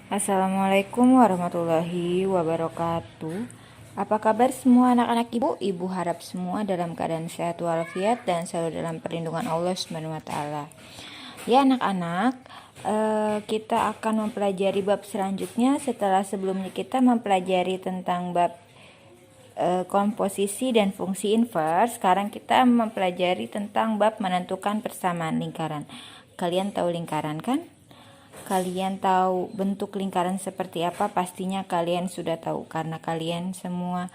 Assalamualaikum warahmatullahi wabarakatuh. Apa kabar semua anak-anak ibu? Ibu harap semua dalam keadaan sehat walafiat dan selalu dalam perlindungan Allah Subhanahu wa taala. Ya anak-anak, kita akan mempelajari bab selanjutnya setelah sebelumnya kita mempelajari tentang bab komposisi dan fungsi inverse. Sekarang kita mempelajari tentang bab menentukan persamaan lingkaran. Kalian tahu lingkaran kan? Kalian tahu bentuk lingkaran seperti apa? Pastinya kalian sudah tahu karena kalian semua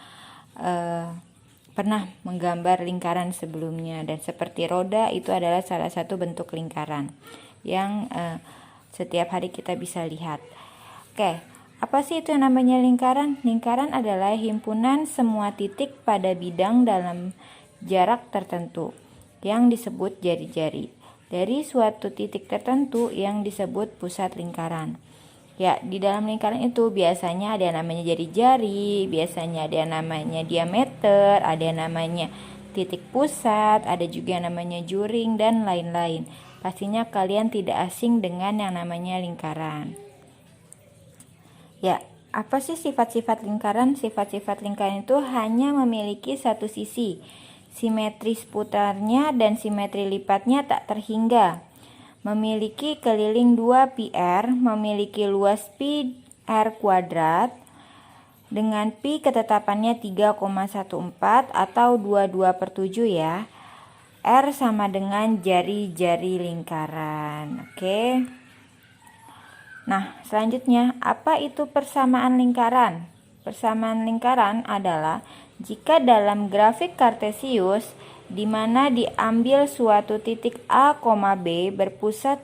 pernah menggambar lingkaran sebelumnya, dan seperti roda itu adalah salah satu bentuk lingkaran yang setiap hari kita bisa lihat. Oke, apa sih itu yang namanya lingkaran? Lingkaran adalah himpunan semua titik pada bidang dalam jarak tertentu yang disebut jari-jari dari suatu titik tertentu yang disebut pusat lingkaran. Ya, di dalam lingkaran itu biasanya ada yang namanya jari-jari, biasanya ada yang namanya diameter, ada yang namanya titik pusat, ada juga yang namanya juring, dan lain-lain. Pastinya kalian tidak asing dengan yang namanya lingkaran. Ya, apa sih sifat-sifat lingkaran? Sifat-sifat lingkaran itu hanya memiliki satu sisi. Simetri seputarnya dan simetri lipatnya tak terhingga. Memiliki keliling 2 πr, memiliki luas pi r kuadrat dengan pi ketetapannya 3,14 atau 22/7 ya. R sama dengan jari-jari lingkaran. Oke. Nah, selanjutnya, apa itu persamaan lingkaran? Persamaan lingkaran adalah jika dalam grafik kartesius di mana diambil suatu titik A, B berpusat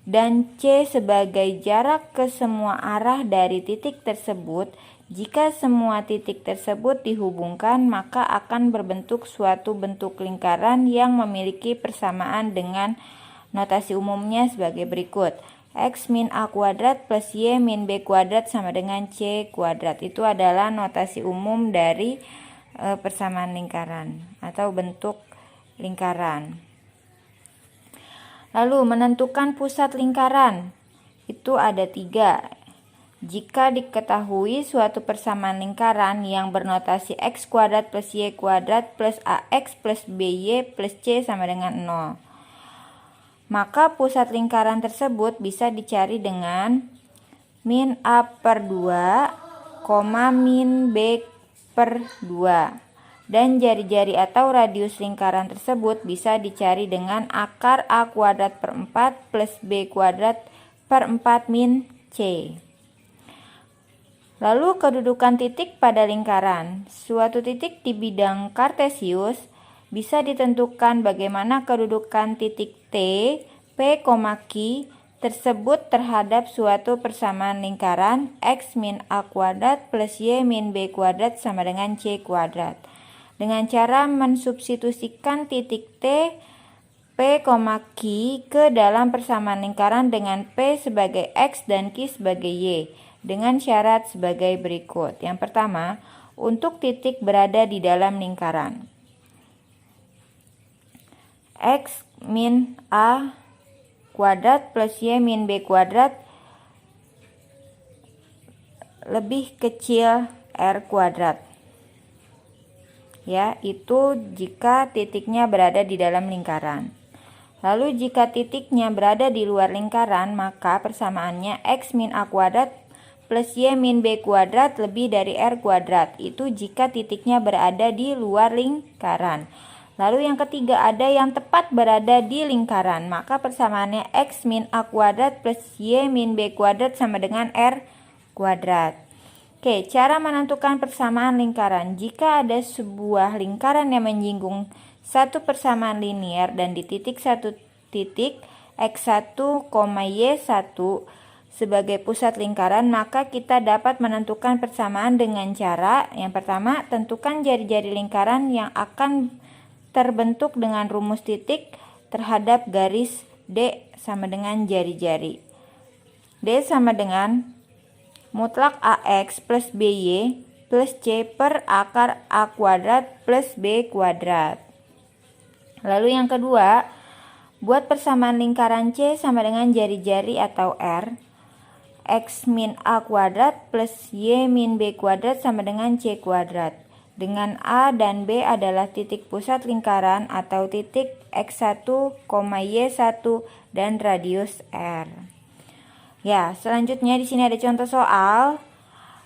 dan C sebagai jarak ke semua arah dari titik tersebut, jika semua titik tersebut dihubungkan maka akan berbentuk suatu bentuk lingkaran yang memiliki persamaan dengan notasi umumnya sebagai berikut. X min A kuadrat plus Y min B kuadrat sama dengan C kuadrat. Itu adalah notasi umum dari persamaan lingkaran atau bentuk lingkaran. Lalu menentukan pusat lingkaran. Itu ada 3. Jika diketahui suatu persamaan lingkaran yang bernotasi X kuadrat plus Y kuadrat plus AX plus BY plus C sama dengan 0. Maka pusat lingkaran tersebut bisa dicari dengan min A per 2, min B per 2. Dan jari-jari atau radius lingkaran tersebut bisa dicari dengan akar A kuadrat per 4 plus B kuadrat per 4 min C. Lalu kedudukan titik pada lingkaran. Suatu titik di bidang kartesius bisa ditentukan bagaimana kedudukan titik T, P, Q tersebut terhadap suatu persamaan lingkaran X min A kuadrat plus Y min B kuadrat sama dengan C kuadrat. Dengan cara mensubstitusikan titik T, P, Q ke dalam persamaan lingkaran dengan P sebagai X dan Q sebagai Y dengan syarat sebagai berikut. Yang pertama, untuk titik berada di dalam lingkaran. X min A kuadrat plus Y min B kuadrat lebih kecil R kuadrat. Ya, itu jika titiknya berada di dalam lingkaran. Lalu jika titiknya berada di luar lingkaran, maka persamaannya X min A kuadrat plus Y min B kuadrat lebih dari R kuadrat. Itu jika titiknya berada di luar lingkaran. Lalu yang ketiga, ada yang tepat berada di lingkaran, maka persamaannya X min A kuadrat plus Y min B kuadrat sama dengan R kuadrat. Oke, cara menentukan persamaan lingkaran. Jika ada sebuah lingkaran yang menyinggung satu persamaan linier dan di titik satu titik X1, Y1 sebagai pusat lingkaran, maka kita dapat menentukan persamaan dengan cara yang pertama, tentukan jari-jari lingkaran yang akan terbentuk dengan rumus titik terhadap garis D sama dengan jari-jari. D sama dengan mutlak AX plus BY plus C per akar A kuadrat plus B kuadrat. Lalu yang kedua, buat persamaan lingkaran C sama dengan jari-jari atau R. X min A kuadrat plus Y min B kuadrat sama dengan C kuadrat. Dengan A dan B adalah titik pusat lingkaran atau titik X1, Y1 dan radius R. Ya, selanjutnya di sini ada contoh soal.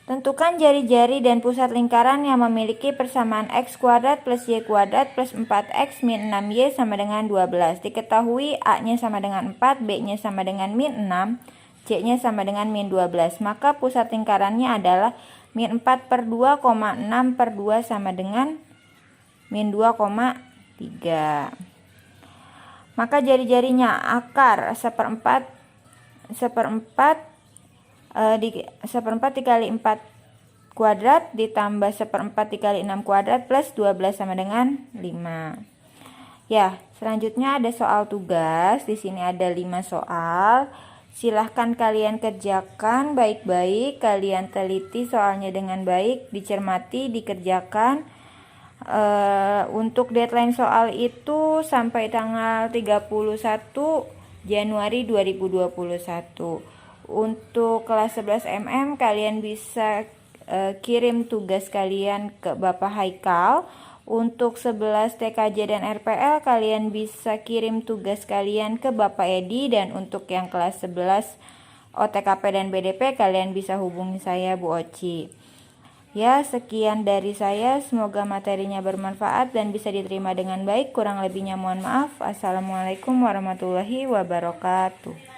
Tentukan jari-jari dan pusat lingkaran yang memiliki persamaan X kuadrat plus Y kuadrat plus 4X min 6Y sama dengan 12. Diketahui A-nya sama dengan 4, B-nya sama dengan min 6, C-nya sama dengan min 12. Maka pusat lingkarannya adalah min 4 per 2, 6 per 2 sama dengan min 2,3. Maka jari-jarinya akar seperempat dikali 4 kuadrat ditambah seperempat dikali 6 kuadrat plus 12 sama dengan 5. Ya, selanjutnya ada soal tugas. Di sini ada 5 soal. Silahkan kalian kerjakan baik-baik, kalian teliti soalnya dengan baik, dicermati, dikerjakan. Untuk deadline soal itu sampai tanggal 31 Januari 2021. Untuk kelas 11 MM kalian bisa kirim tugas kalian ke Bapak Haikal. Untuk 11 TKJ dan RPL kalian bisa kirim tugas kalian ke Bapak Edi. Dan untuk yang kelas 11 OTKP dan BDP kalian bisa hubungi saya Bu Oci. Ya, sekian dari saya. Semoga materinya bermanfaat dan bisa diterima dengan baik. Kurang lebihnya mohon maaf. Assalamualaikum warahmatullahi wabarakatuh.